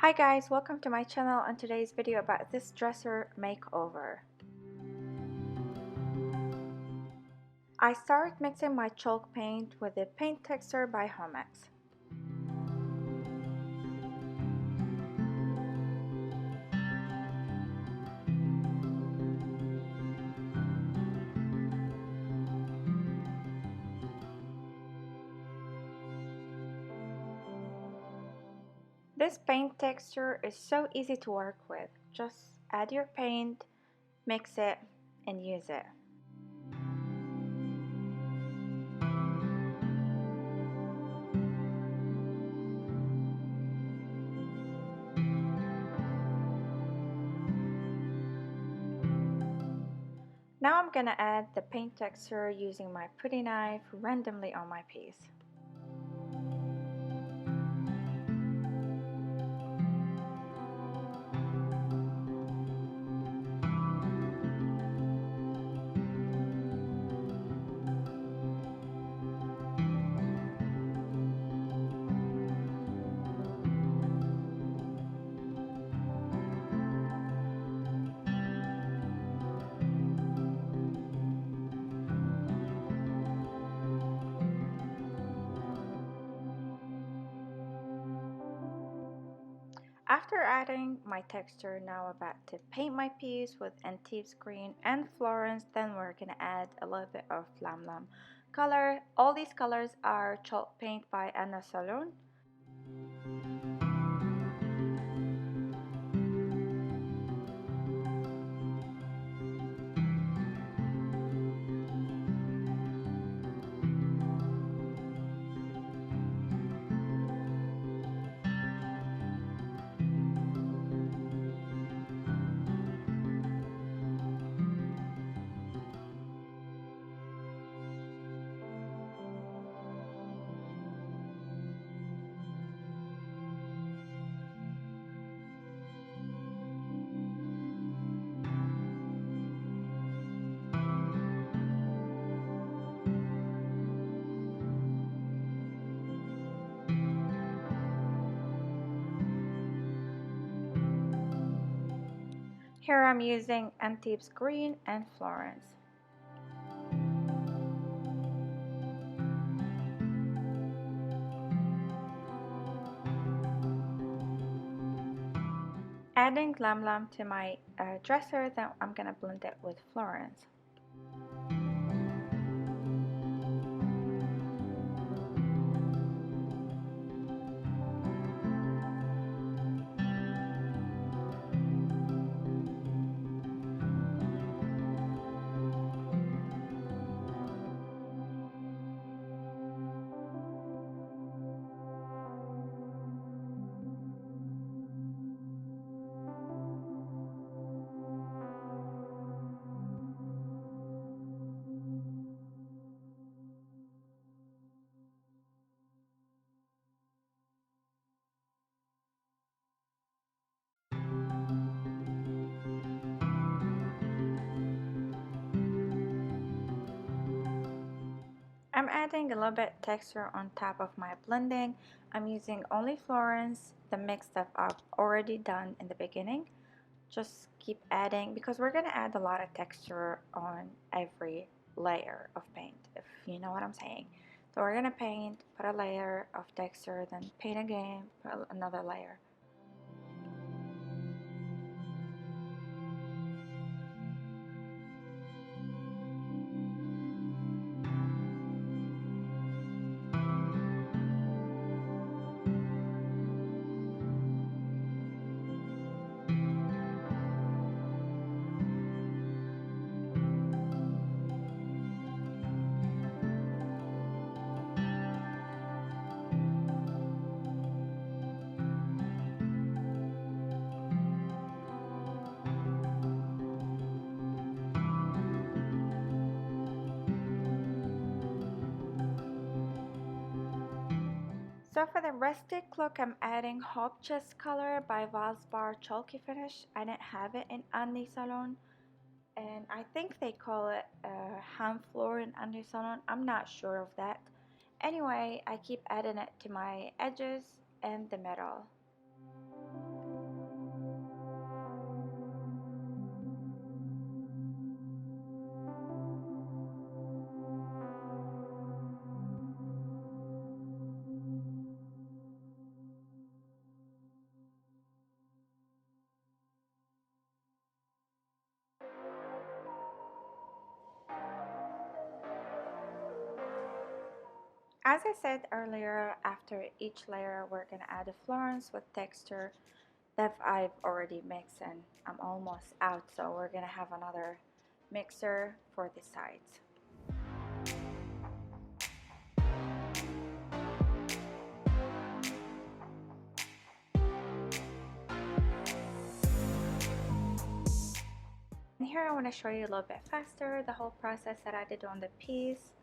Hi guys, welcome to my channel and today's video about this dresser makeover. I start mixing my chalk paint with the paint texture by Homax. This paint texture is so easy to work with. Just add your paint, mix it, and use it. Now I'm gonna add the paint texture using my putty knife randomly on my piece. After adding my texture, now about to paint my piece with Antibes green and Florence. Then we're gonna add a little bit of lamb color. All these colors are chalk paint by Sloan. Here I'm using Antibes green and Florence. Adding lamb to my dresser, then I'm gonna blend it with Florence. I'm adding a little bit texture on top of my blending. I'm using only Florence, the mix that I've already done in the beginning. Just keep adding because we're gonna add a lot of texture on every layer of paint, if you know what I'm saying. So we're gonna paint, put a layer of texture, then paint again, put another layer. So for the rustic look, I'm adding Hop Chest color by Valspar Chalky Finish. I didn't have it in Andy Salon, and I think they call it hand floor in Andy Salon. I'm not sure of that. Anyway, I keep adding it to my edges and the middle. As I said earlier, after each layer we're going to add the Florence with texture that I've already mixed, and I'm almost out, so we're going to have another mixer for the sides. And here I want to show you a little bit faster the whole process that I did on the piece.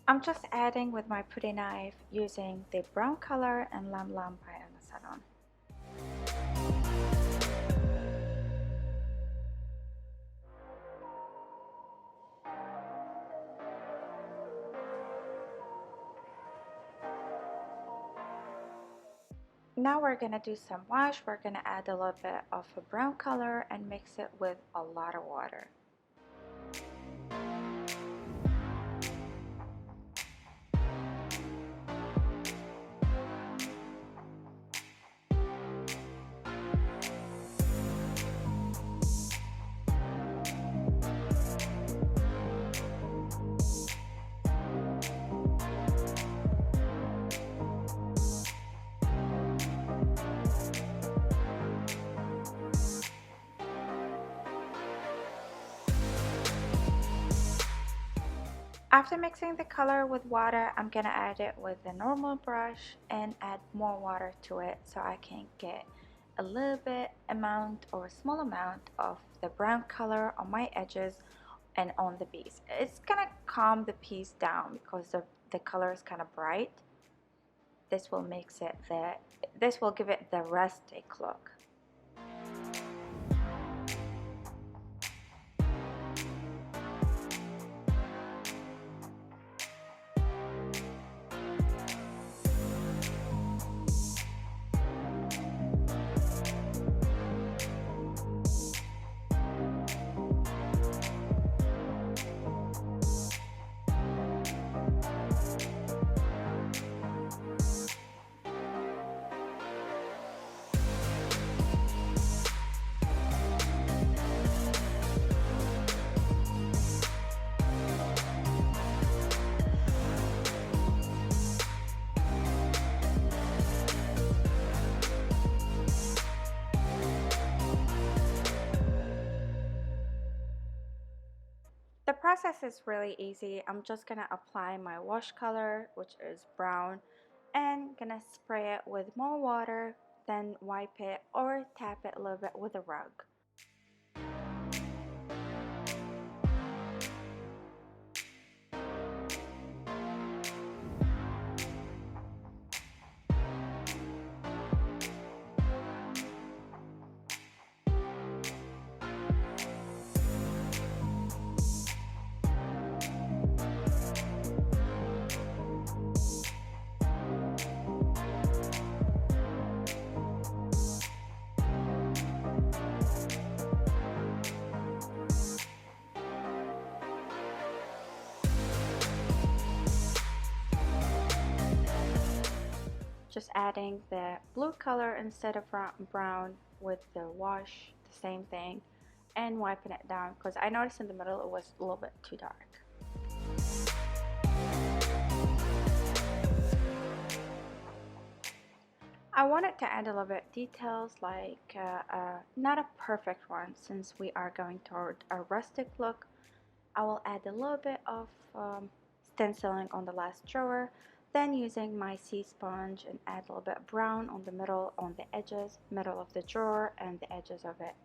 I'm just adding with my putty knife using the brown color and Lam Lam by Salon. Now we're gonna do some wash. We're gonna add a little bit of a brown color and mix it with a lot of water. After mixing the color with water, I'm gonna add it with the normal brush and add more water to it so I can get a little bit amount or small amount of the brown color on my edges and on the piece. It's gonna calm the piece down because the color is kind of bright. This will give it the rustic look. The process is really easy. I'm just gonna apply my wash color, which is brown, and gonna spray it with more water, then wipe it or tap it a little bit with a rug. Just adding the blue color instead of brown with the wash, the same thing, and wiping it down because I noticed in the middle it was a little bit too dark. I wanted to add a little bit details, like not a perfect one since we are going toward a rustic look. I will add a little bit of stenciling on the last drawer, then using my sea sponge and add a little bit brown on the middle, on the edges, middle of the drawer and the edges of it.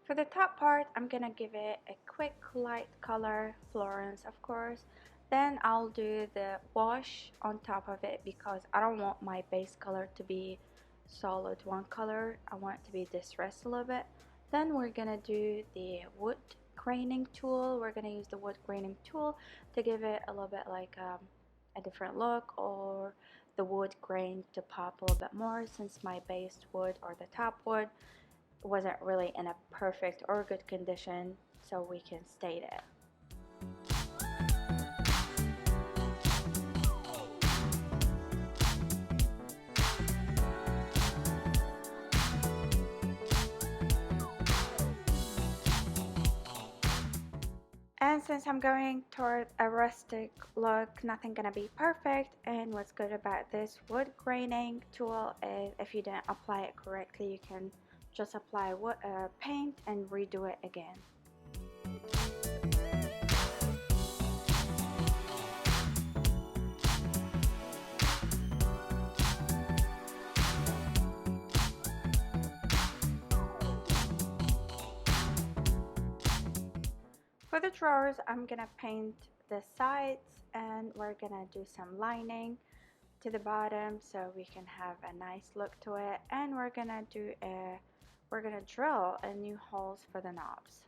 For the top part, I'm gonna give it a quick light color, Florence of course. Then I'll do the wash on top of it because I don't want my base color to be solid one color. I want it to be distressed a little bit. Then we're gonna do the wood graining tool. We're gonna use the wood graining tool to give it a little bit like a different look, or the wood grain to pop a little bit more since my base wood or the top wood wasn't really in a perfect or good condition, so we can state it. And since I'm going toward a rustic look, nothing gonna be perfect, and what's good about this wood graining tool is if you didn't apply it correctly, you can just apply wood, paint and redo it again. For the drawers, I'm gonna paint the sides and we're gonna do some lining to the bottom so we can have a nice look to it, and we're gonna drill a new holes for the knobs.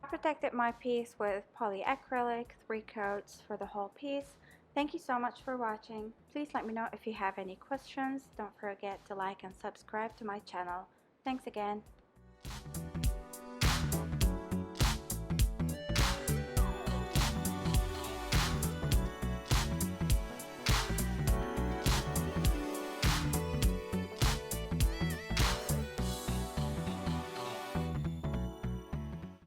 I protected my piece with polyacrylic 3 coats for the whole piece. Thank you so much for watching. Please let me know if you have any questions. Don't forget to like and subscribe to my channel. Thanks again.